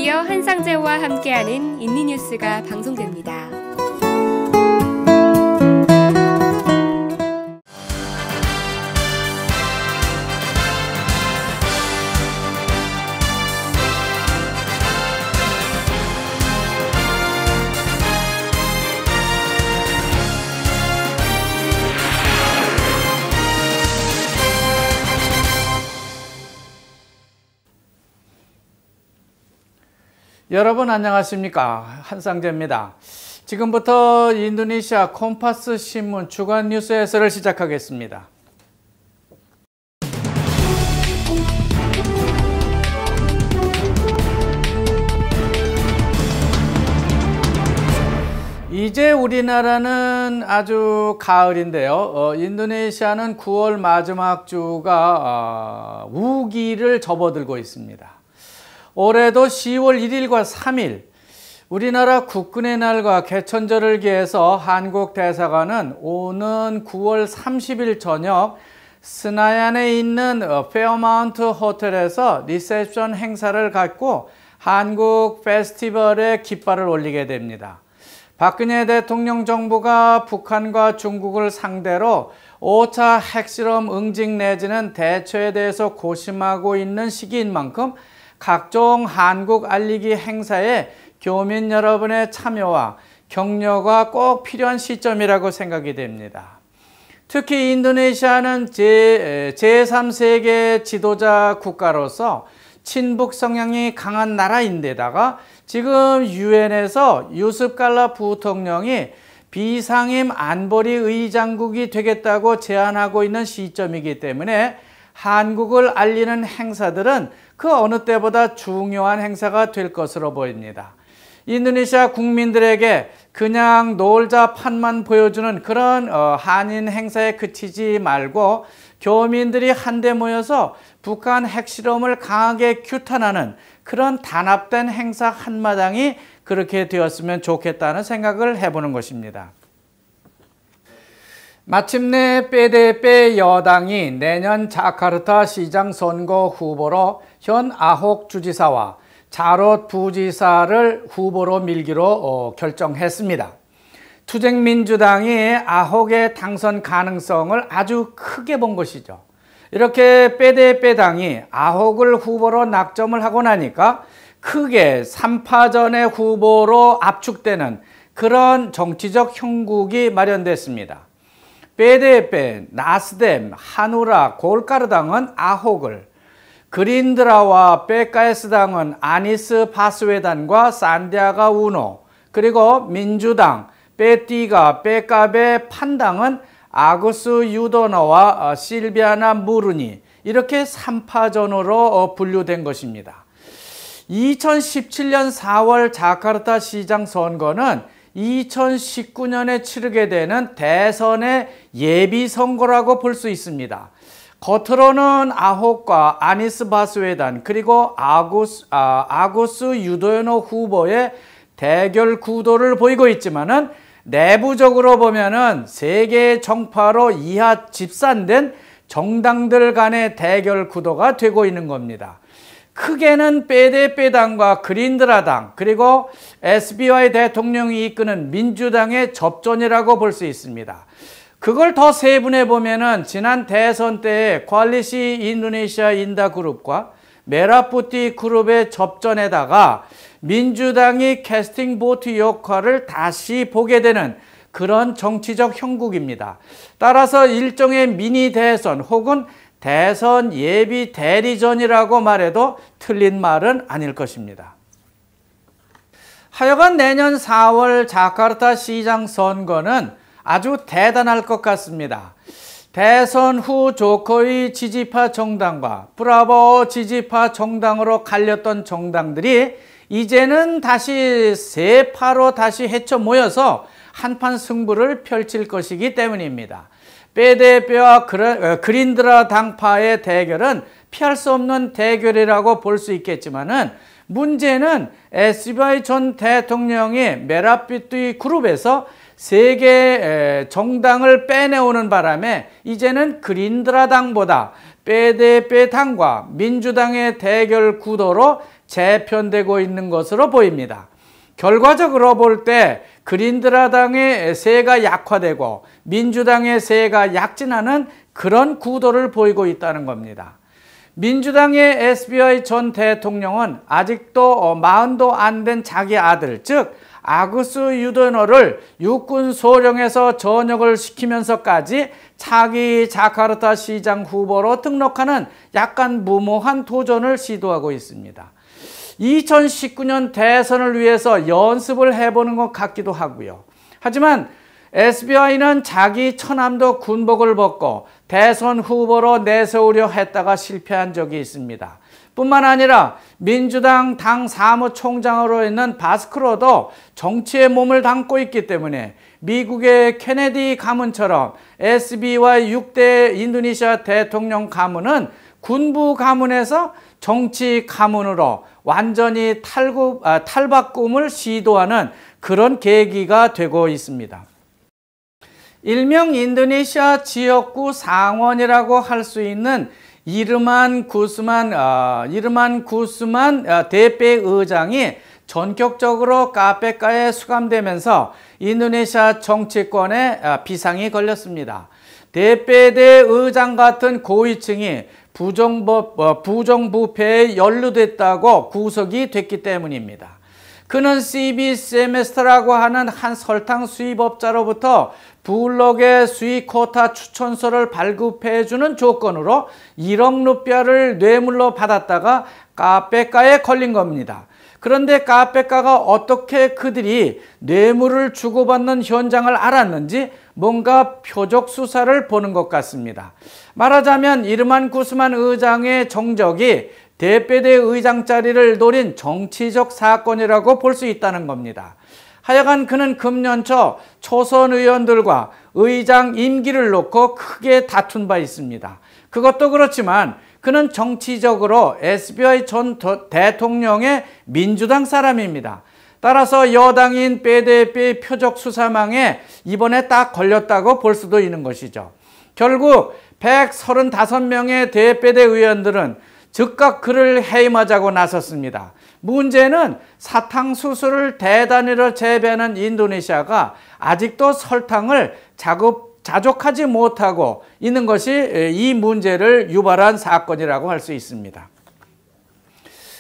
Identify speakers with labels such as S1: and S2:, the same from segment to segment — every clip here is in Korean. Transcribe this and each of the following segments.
S1: 드디어 한상재와 함께하는 인리뉴스가 방송됩니다.
S2: 여러분 안녕하십니까? 한상재입니다. 지금부터 인도네시아 콤파스 신문 주간 뉴스 해설을 시작하겠습니다. 이제 우리나라는 아주 가을인데요. 인도네시아는 9월 마지막 주가 우기를 접어들고 있습니다. 올해도 10월 1일과 3일 우리나라 국군의 날과 개천절을 기해서 한국 대사관은 오는 9월 30일 저녁 스나얀에 있는 페어마운트 호텔에서 리셉션 행사를 갖고 한국 페스티벌에 깃발을 올리게 됩니다. 박근혜 대통령 정부가 북한과 중국을 상대로 5차 핵실험 응징 내지는 대처에 대해서 고심하고 있는 시기인 만큼 각종 한국 알리기 행사에 교민 여러분의 참여와 격려가 꼭 필요한 시점이라고 생각이 됩니다. 특히 인도네시아는 제3세계 지도자 국가로서 친북 성향이 강한 나라인데다가 지금 유엔에서 유습 갈라 부통령이 비상임 안보리 의장국이 되겠다고 제안하고 있는 시점이기 때문에 한국을 알리는 행사들은 그 어느 때보다 중요한 행사가 될 것으로 보입니다. 인도네시아 국민들에게 그냥 놀자 판만 보여주는 그런 한인 행사에 그치지 말고 교민들이 한데 모여서 북한 핵실험을 강하게 규탄하는 그런 단합된 행사 한마당이 그렇게 되었으면 좋겠다는 생각을 해보는 것입니다. 마침내 PDIP 여당이 내년 자카르타 시장 선거 후보로 현 아홉 주지사와 자롯 부지사를 후보로 밀기로 결정했습니다. 투쟁민주당이 아홉의 당선 가능성을 아주 크게 본 것이죠. 이렇게 PDIP 당이 아홉을 후보로 낙점을 하고 나니까 크게 3파전의 후보로 압축되는 그런 정치적 형국이 마련됐습니다. PDIP, 나스뎀, 하누라, 골카르 당은 아홉을, 그린드라와 PKS 당은 아니스 바스웨단과 산디아가 우노, 그리고 민주당, PTIGA, PKB, 판당은 아구스 유도너와 실비아나 무르니 이렇게 3파전으로 분류된 것입니다. 2017년 4월 자카르타 시장 선거는 2019년에 치르게 되는 대선의 예비 선거라고 볼 수 있습니다. 겉으로는 아홉과 아니스 바스웨단 그리고 아구스 유도노 후보의 대결 구도를 보이고 있지만은 내부적으로 보면은 세 개의 정파로 이하 집산된 정당들 간의 대결 구도가 되고 있는 겁니다. 크게는 PDIP 당과 그린드라 당 그리고 SBY 대통령이 이끄는 민주당의 접전이라고 볼 수 있습니다. 그걸 더 세분해 보면은 지난 대선 때 퀄리시 인도네시아 인다 그룹과 메라푸티 그룹의 접전에다가 민주당이 캐스팅 보트 역할을 다시 보게 되는 그런 정치적 형국입니다. 따라서 일종의 미니 대선 혹은 대선 예비 대리전이라고 말해도 틀린 말은 아닐 것입니다. 하여간 내년 4월 자카르타 시장 선거는 아주 대단할 것 같습니다. 대선 후 조코위 지지파 정당과 브라보 지지파 정당으로 갈렸던 정당들이 이제는 다시 세 파로 다시 헤쳐 모여서 한판 승부를 펼칠 것이기 때문입니다. PDIP와 그린드라 당파의 대결은 피할 수 없는 대결이라고 볼 수 있겠지만은 문제는 SBY 전 대통령이 메라피뚜이 그룹에서 세 개 정당을 빼내오는 바람에 이제는 그린드라 당보다 PDP 당과 민주당의 대결 구도로 재편되고 있는 것으로 보입니다. 결과적으로 볼 때 그린드라당의 세가 약화되고 민주당의 세가 약진하는 그런 구도를 보이고 있다는 겁니다. 민주당의 SBI 전 대통령은 아직도 40도 안 된 자기 아들, 즉 아구스 유드너를 육군 소령에서 전역을 시키면서까지 차기 자카르타 시장 후보로 등록하는 약간 무모한 도전을 시도하고 있습니다. 2019년 대선을 위해서 연습을 해보는 것 같기도 하고요. 하지만 SBI는 자기 처남도 군복을 벗고 대선 후보로 내세우려 했다가 실패한 적이 있습니다. 뿐만 아니라 민주당 당 사무총장으로 있는 바스크로도 정치에 몸을 담고 있기 때문에 미국의 케네디 가문처럼 SBY 6대 인도네시아 대통령 가문은 군부 가문에서 정치 가문으로 완전히 탈바꿈을 시도하는 그런 계기가 되고 있습니다. 일명 인도네시아 지역구 상원이라고 할 수 있는 이르만 구스만 대페 의장이 전격적으로 카페가에 수감되면서 인도네시아 정치권에 비상이 걸렸습니다. 대페대 의장 같은 고위층이 부정부패에 연루됐다고 구속이 됐기 때문입니다. 그는 CB 세메스터라고 하는 한 설탕 수입업자로부터 블록의 수익 쿼타 추천서를 발급해주는 조건으로 1억 루피아를 뇌물로 받았다가 카페가에 걸린 겁니다. 그런데 카페가가 어떻게 그들이 뇌물을 주고받는 현장을 알았는지 뭔가 표적 수사를 보는 것 같습니다. 말하자면 이르만 구스만 의장의 정적이 대패대 의장 자리를 노린 정치적 사건이라고 볼 수 있다는 겁니다. 하여간 그는 금년 초 초선 의원들과 의장 임기를 놓고 크게 다툰 바 있습니다. 그것도 그렇지만 그는 정치적으로 SBI 전 대통령의 민주당 사람입니다. 따라서 여당인 PDP 표적 수사망에 이번에 딱 걸렸다고 볼 수도 있는 것이죠. 결국 135명의 대패대 의원들은 즉각 그를 해임하자고 나섰습니다. 문제는 사탕수수를 대단위로 재배하는 인도네시아가 아직도 설탕을 자족하지 못하고 있는 것이 이 문제를 유발한 사건이라고 할 수 있습니다.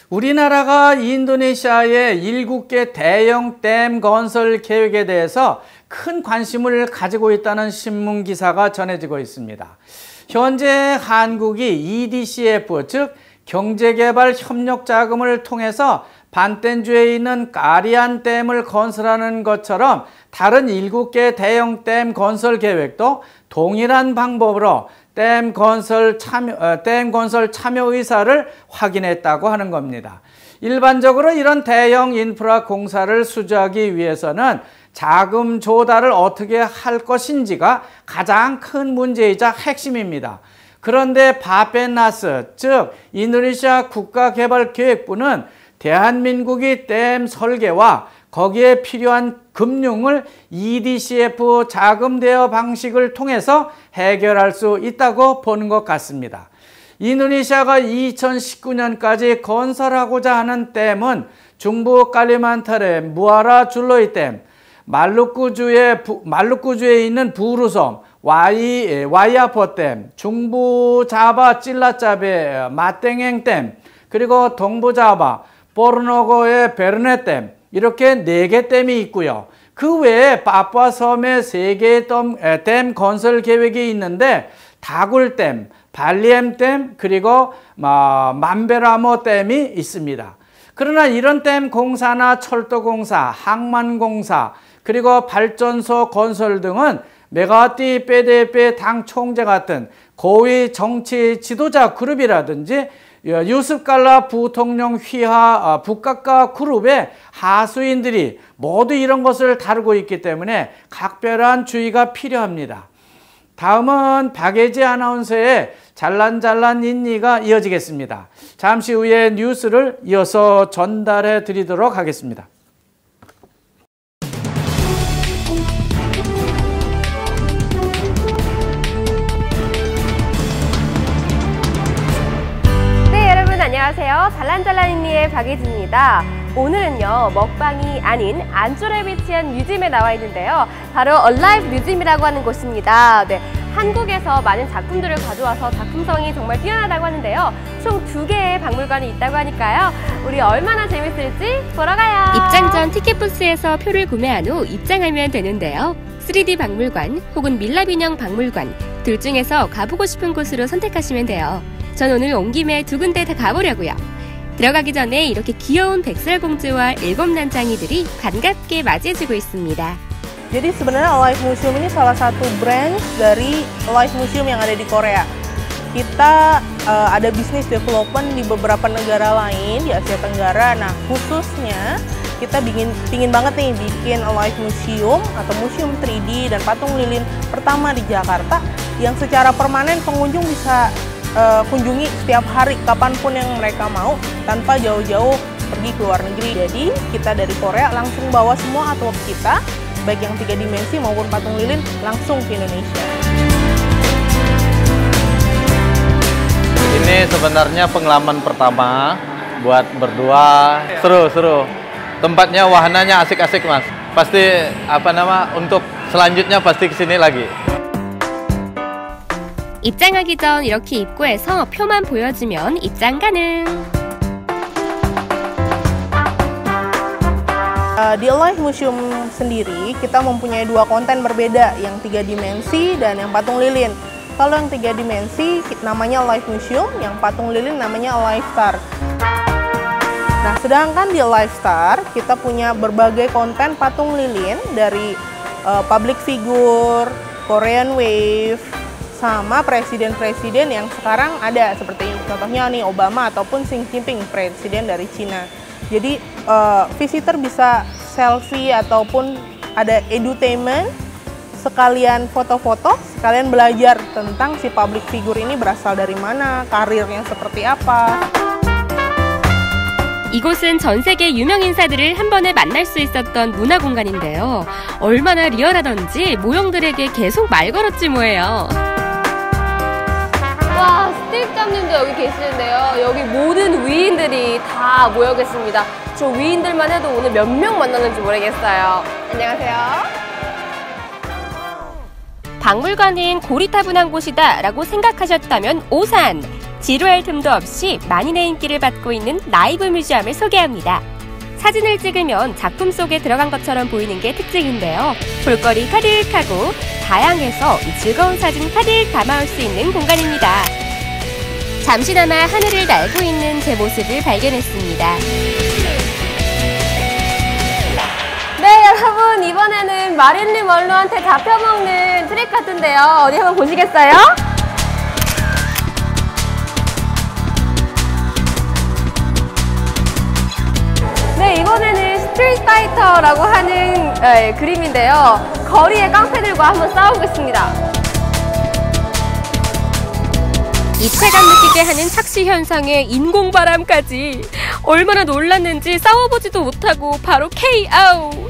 S2: 우리나라가 인도네시아의 7개 대형 댐 건설 계획에 대해서 큰 관심을 가지고 있다는 신문 기사가 전해지고 있습니다. 현재 한국이 EDCF, 즉 경제개발 협력 자금을 통해서 반텐주에 있는 까리안 댐을 건설하는 것처럼 다른 7개 대형 댐 건설 계획도 동일한 방법으로 댐 건설 참여 의사를 확인했다고 하는 겁니다. 일반적으로 이런 대형 인프라 공사를 수주하기 위해서는 자금 조달을 어떻게 할 것인지가 가장 큰 문제이자 핵심입니다. 그런데 바펜나스, 즉 인도네시아 국가개발계획부는 대한민국이 댐 설계와 거기에 필요한 금융을 EDCF 자금 대여 방식을 통해서 해결할 수 있다고 보는 것 같습니다. 인도네시아가 2019년까지 건설하고자 하는 댐은 중부 칼리만탄의 무아라 줄로이 댐, 말루쿠주에 있는 부루섬, 와이아포 댐, 중부 자바 찔라짜베 마땡행 댐, 그리고 동부 자바 포르노고의 베르네 댐, 이렇게 4개 댐이 있고요. 그 외에 파푸아 섬에 3개의 댐 건설 계획이 있는데 다굴 댐, 발리엠 댐, 그리고 만베라모 댐이 있습니다. 그러나 이런 댐 공사나 철도 공사, 항만 공사, 그리고 발전소 건설 등은 메가와티 PDP 당 총재 같은 고위 정치 지도자 그룹이라든지 유스칼라 부통령 휘하 북각가 그룹의 하수인들이 모두 이런 것을 다루고 있기 때문에 각별한 주의가 필요합니다. 다음은 박예지 아나운서의 잘난잘난 인니가 이어지겠습니다. 잠시 후에 뉴스를 이어서 전달해 드리도록 하겠습니다.
S1: 안녕하세요. 잘란잘란이니의 박예진입니다. 오늘은요, 먹방이 아닌 안쪽에 위치한 뮤지엄에 나와 있는데요. 바로 얼라이브 뮤지엄이라고 하는 곳입니다. 네, 한국에서 많은 작품들을 가져와서 작품성이 정말 뛰어나다고 하는데요. 총 2개의 박물관이 있다고 하니까요. 우리 얼마나 재밌을지 보러 가요. 입장 전 티켓 부스에서 표를 구매한 후 입장하면 되는데요. 3D 박물관 혹은 밀랍인형 박물관 둘 중에서 가보고 싶은 곳으로 선택하시면 돼요. 전 오늘 온 김에 2군데 다 가보려고요. 들어가기 전에 이렇게 귀여운 백설공주와 7난장이들이 반갑게 맞이해주고 있습니다.
S3: Jadi sebenarnya Alive Museum ini salah satu branch dari Alive Museum yang ada di Korea. Kita ada bisnis development di beberapa negara lain di Asia Tenggara. Nah, khususnya kita pingin banget nih bikin Alive Museum atau museum 3D dan patung lilin pertama di Jakarta yang secara permanen pengunjung bisa kunjungi setiap hari kapanpun yang mereka mau tanpa jauh-jauh pergi ke luar negeri. Jadi kita dari Korea langsung bawa semua artwork kita, baik yang 3 dimensi maupun patung lilin langsung ke Indonesia.
S4: Ini sebenarnya pengalaman pertama buat berdua. Seru. Tempatnya, wahananya asik-asik, Mas. Pasti untuk selanjutnya pasti kesini lagi.
S1: 입장하기 전 이렇게 입구에서 표만 보여주면 입장 가능.
S3: Di Alive Museum sendiri kita mempunyai 2 konten berbeda, yang 3 dimensi dan yang patung lilin. Kalau yang 3 dimensi namanya Alive Museum, yang patung lilin namanya Alive Star. Nah, sedangkan di Alive Star kita punya berbagai konten patung lilin dari public figure, Korean Wave, sama presiden-presiden yang sekarang ada, seperti contohnya nih Obama ataupun Xi Jinping, presiden dari Cina. Jadi visitor bisa selfie ataupun ada edutainment, sekalian foto-foto, sekalian belajar tentang si public figure ini berasal dari mana, karirnya seperti apa.
S1: 이곳은 전 세계 유명 인사들을 한 번에 만날 수 있었던 문화 공간인데요. 얼마나 리얼하던지 모형들에게 계속 말 걸었지 뭐예요. 와, 스틱장님도 여기 계시는데요. 여기 모든 위인들이 다 모여 계십니다. 저 위인들만 해도 오늘 몇 명 만나는지 모르겠어요. 안녕하세요. 박물관은 고리타분한 곳이다 라고 생각하셨다면 오산! 지루할 틈도 없이 만인의 인기를 받고 있는 라이브 뮤지엄을 소개합니다. 사진을 찍으면 작품 속에 들어간 것처럼 보이는 게 특징인데요. 볼거리 가득하고 다양해서 즐거운 사진 가득 담아올 수 있는 공간입니다. 잠시나마 하늘을 날고 있는 제 모습을 발견했습니다. 네, 여러분, 이번에는 마릴린 먼로한테 잡혀먹는 트릭 같은데요. 어디 한번 보시겠어요? 네, 이번에는 스트리트 파이터라고 하는 그림인데요. 거리의 깡패들과 한번 싸우겠습니다. 입체감 느끼게 하는 착시 현상에 인공바람까지 얼마나 놀랐는지 싸워보지도 못하고 바로 KO!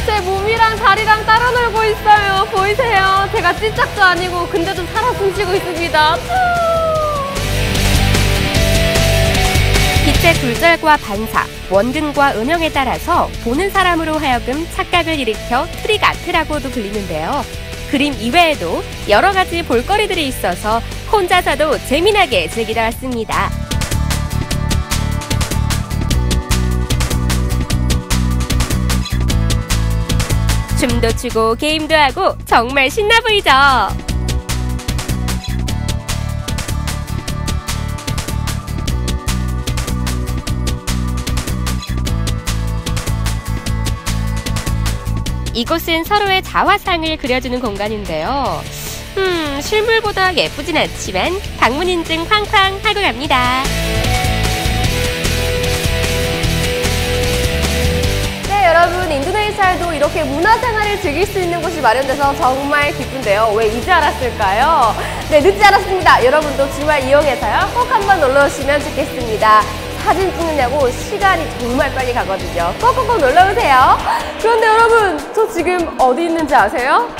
S1: 제 몸이랑 다리랑 따로 놀고 있어요. 보이세요? 제가 찐짝도 아니고 근데도 살아 숨쉬고 있습니다. 빛의 굴절과 반사, 원근과 음영에 따라서 보는 사람으로 하여금 착각을 일으켜 트릭 아트라고도 불리는데요. 그림 이외에도 여러 가지 볼거리들이 있어서 혼자서도 재미나게 즐기다 왔습니다. 춤도 추고 게임도 하고 정말 신나 보이죠? 이곳은 서로의 자화상을 그려주는 공간인데요. 실물보다 예쁘진 않지만 방문 인증 쾅쾅 하고 갑니다. 네, 여러분, 인도네시아에도 이렇게 문화생활을 즐길 수 있는 곳이 마련돼서 정말 기쁜데요. 왜 이제 알았을까요? 네, 늦지 않았습니다. 여러분도 주말 이용해서요, 꼭 한번 놀러 오시면 좋겠습니다. 사진 찍느냐고 시간이 정말 빨리 가거든요. 꼭꼭 놀러오세요. 그런데 여러분, 저 지금 어디 있는지 아세요?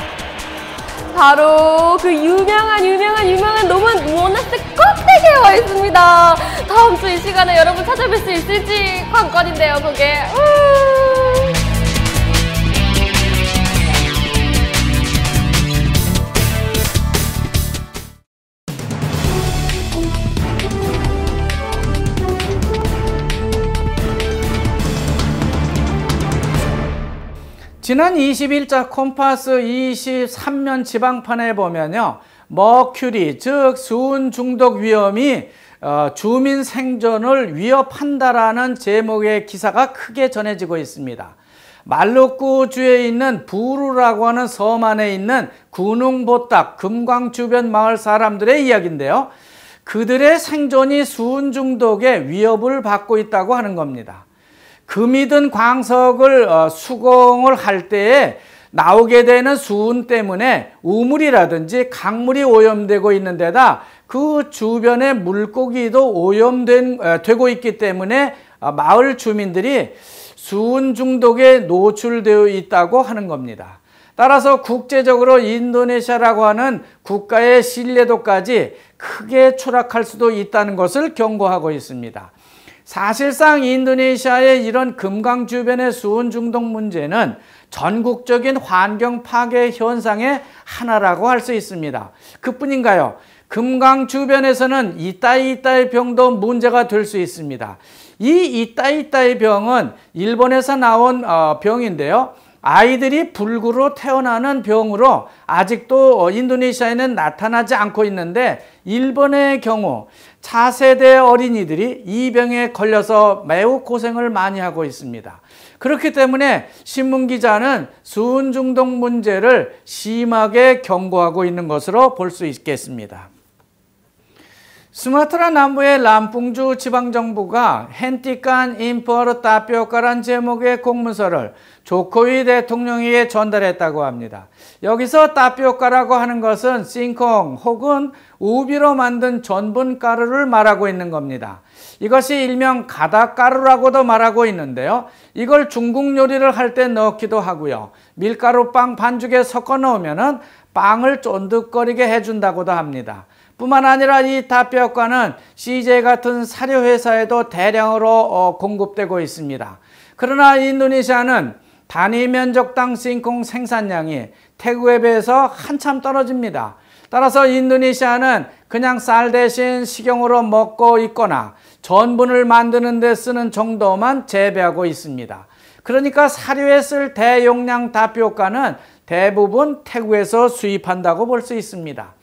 S1: 바로 그 유명한 노만 모나스 꼭대기에 와 있습니다. 다음 주 이 시간에 여러분 찾아뵐 수 있을지 관건인데요, 그게.
S2: 지난 21자 콤파스 23면 지방판에 보면요, 머큐리, 즉 수은 중독 위험이 주민 생존을 위협한다라는 제목의 기사가 크게 전해지고 있습니다. 말루쿠주에 있는 부루라고 하는 섬 안에 있는 구능보딱 금광 주변 마을 사람들의 이야기인데요, 그들의 생존이 수은 중독의 위협을 받고 있다고 하는 겁니다. 금이 든 광석을 수공을 할 때에 나오게 되는 수은 때문에 우물이라든지 강물이 오염되고 있는 데다 그 주변의 물고기도 오염되고 있기 때문에 마을 주민들이 수은 중독에 노출되어 있다고 하는 겁니다. 따라서 국제적으로 인도네시아라고 하는 국가의 신뢰도까지 크게 추락할 수도 있다는 것을 경고하고 있습니다. 사실상 인도네시아의 이런 금강 주변의 수은 중독 문제는 전국적인 환경 파괴 현상의 하나라고 할 수 있습니다. 그뿐인가요? 금강 주변에서는 이따이따의 병도 문제가 될 수 있습니다. 이 이따이따의 병은 일본에서 나온 병인데요. 아이들이 불구로 태어나는 병으로 아직도 인도네시아에는 나타나지 않고 있는데, 일본의 경우 차세대 어린이들이 이 병에 걸려서 매우 고생을 많이 하고 있습니다. 그렇기 때문에 신문기자는 수은 중독 문제를 심하게 경고하고 있는 것으로 볼 수 있겠습니다. 수마트라 남부의 람풍주 지방정부가 헨티칸 임퍼르 타피오카란 제목의 공문서를 조코위 대통령에게 전달했다고 합니다. 여기서 타피오카라고 하는 것은 싱콩 혹은 우비로 만든 전분 가루를 말하고 있는 겁니다. 이것이 일명 가닥가루라고도 말하고 있는데요, 이걸 중국 요리를 할 때 넣기도 하고요, 밀가루 빵 반죽에 섞어 넣으면 빵을 쫀득거리게 해준다고도 합니다. 뿐만 아니라 이 타피오카는 CJ 같은 사료회사에도 대량으로 공급되고 있습니다. 그러나 인도네시아는 단위 면적당 싱콩 생산량이 태국에 비해서 한참 떨어집니다. 따라서 인도네시아는 그냥 쌀 대신 식용으로 먹고 있거나 전분을 만드는 데 쓰는 정도만 재배하고 있습니다. 그러니까 사료에 쓸 대용량 타피오카는 대부분 태국에서 수입한다고 볼 수 있습니다.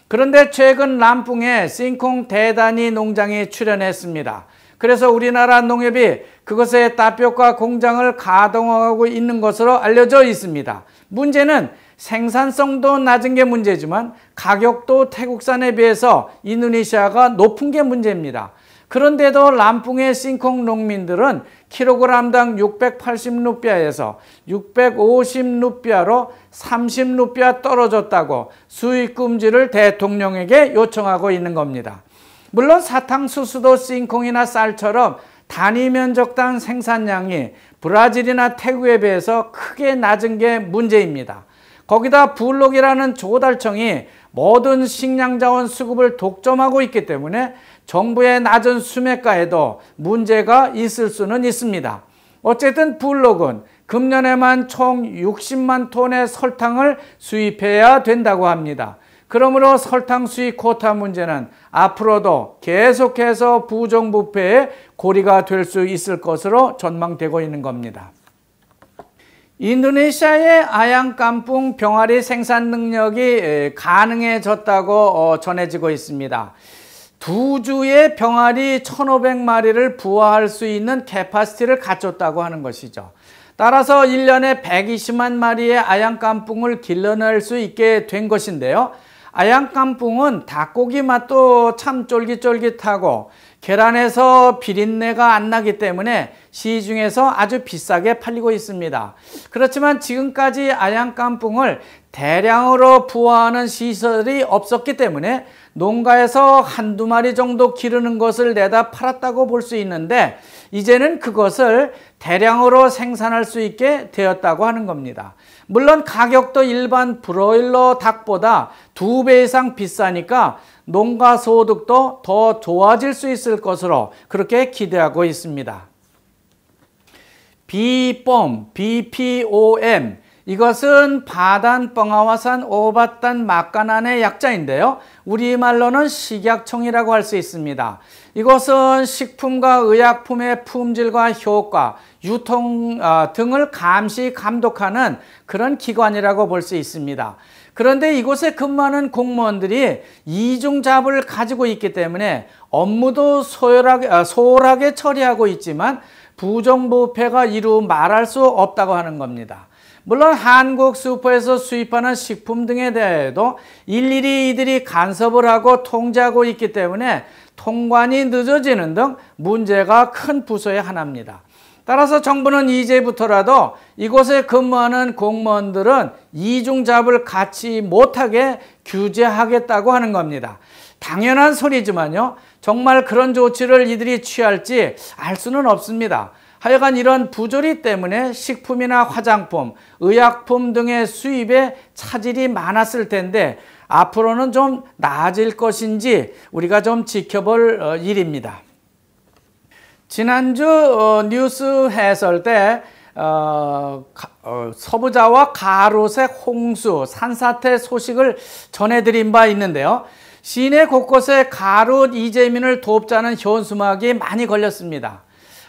S2: 그런데 최근 람풍에 싱콩 대단위 농장이 출현했습니다. 그래서 우리나라 농협이 그것의 타피오카 공장을 가동하고 있는 것으로 알려져 있습니다. 문제는 생산성도 낮은 게 문제지만 가격도 태국산에 비해서 인도네시아가 높은 게 문제입니다. 그런데도 람풍의 싱콩 농민들은 킬로그램당 680루피아에서 650루피아로 30루피아 떨어졌다고 수입 금지를 대통령에게 요청하고 있는 겁니다. 물론 사탕수수도 싱콩이나 쌀처럼 단위 면적당 생산량이 브라질이나 태국에 비해서 크게 낮은 게 문제입니다. 거기다 블록이라는 조달청이 모든 식량자원 수급을 독점하고 있기 때문에 정부의 낮은 수매가에도 문제가 있을 수는 있습니다. 어쨌든 블록은 금년에만 총 60만 톤의 설탕을 수입해야 된다고 합니다. 그러므로 설탕 수입 쿼타 문제는 앞으로도 계속해서 부정부패의 고리가 될 수 있을 것으로 전망되고 있는 겁니다. 인도네시아의 아양깜풍 병아리 생산 능력이 가능해졌다고 전해지고 있습니다. 두 주의 병아리 1,500마리를 부화할 수 있는 캐파시티를 갖췄다고 하는 것이죠. 따라서 1년에 120만 마리의 아양깜풍을 길러낼 수 있게 된 것인데요. 아양깜풍은 닭고기 맛도 참 쫄깃쫄깃하고 계란에서 비린내가 안 나기 때문에 시중에서 아주 비싸게 팔리고 있습니다. 그렇지만 지금까지 아양깜풍을 대량으로 부화하는 시설이 없었기 때문에 농가에서 한두 마리 정도 기르는 것을 내다 팔았다고 볼 수 있는데, 이제는 그것을 대량으로 생산할 수 있게 되었다고 하는 겁니다. 물론 가격도 일반 브로일러 닭보다 2배 이상 비싸니까 농가 소득도 더 좋아질 수 있을 것으로 그렇게 기대하고 있습니다. BPOM, BPOM 이것은 바단뻥아와산 오바단 막간안의 약자인데요. 우리말로는 식약청이라고 할 수 있습니다. 이것은 식품과 의약품의 품질과 효과, 유통 등을 감시 감독하는 그런 기관이라고 볼 수 있습니다. 그런데 이곳에 근무하는 공무원들이 이중잡을 가지고 있기 때문에 업무도 소홀하게 처리하고 있지만 부정부패가 이루 말할 수 없다고 하는 겁니다. 물론 한국 슈퍼에서 수입하는 식품 등에 대해도 일일이 이들이 간섭을 하고 통제하고 있기 때문에 통관이 늦어지는 등 문제가 큰 부서의 하나입니다. 따라서 정부는 이제부터라도 이곳에 근무하는 공무원들은 이중잡을 갖지 못하게 규제하겠다고 하는 겁니다. 당연한 소리지만요. 정말 그런 조치를 이들이 취할지 알 수는 없습니다. 하여간 이런 부조리 때문에 식품이나 화장품, 의약품 등의 수입에 차질이 많았을 텐데 앞으로는 좀 나아질 것인지 우리가 좀 지켜볼 일입니다. 지난주 뉴스 해설 때 서부자와 가로색 홍수 산사태 소식을 전해드린 바 있는데요. 시내 곳곳에 가롯 이재민을 돕자는 현수막이 많이 걸렸습니다.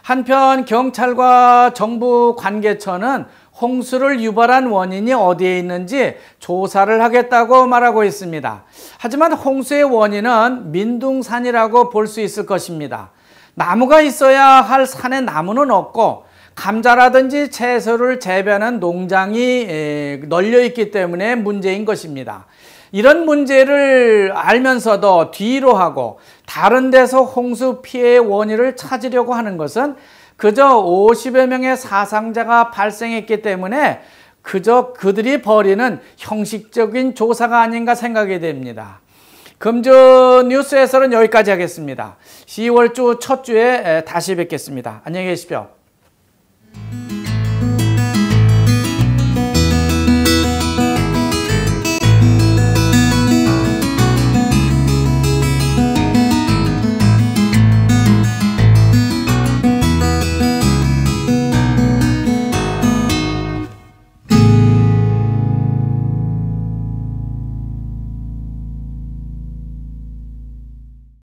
S2: 한편 경찰과 정부 관계처는 홍수를 유발한 원인이 어디에 있는지 조사를 하겠다고 말하고 있습니다. 하지만 홍수의 원인은 민둥산이라고 볼 수 있을 것입니다. 나무가 있어야 할 산에 나무는 없고 감자라든지 채소를 재배하는 농장이 널려 있기 때문에 문제인 것입니다. 이런 문제를 알면서도 뒤로 하고 다른 데서 홍수 피해의 원인을 찾으려고 하는 것은 그저 50여 명의 사상자가 발생했기 때문에 그저 그들이 벌이는 형식적인 조사가 아닌가 생각이 됩니다. 금주 뉴스에서는 여기까지 하겠습니다. 10월 주 첫 주에 다시 뵙겠습니다. 안녕히 계십시오.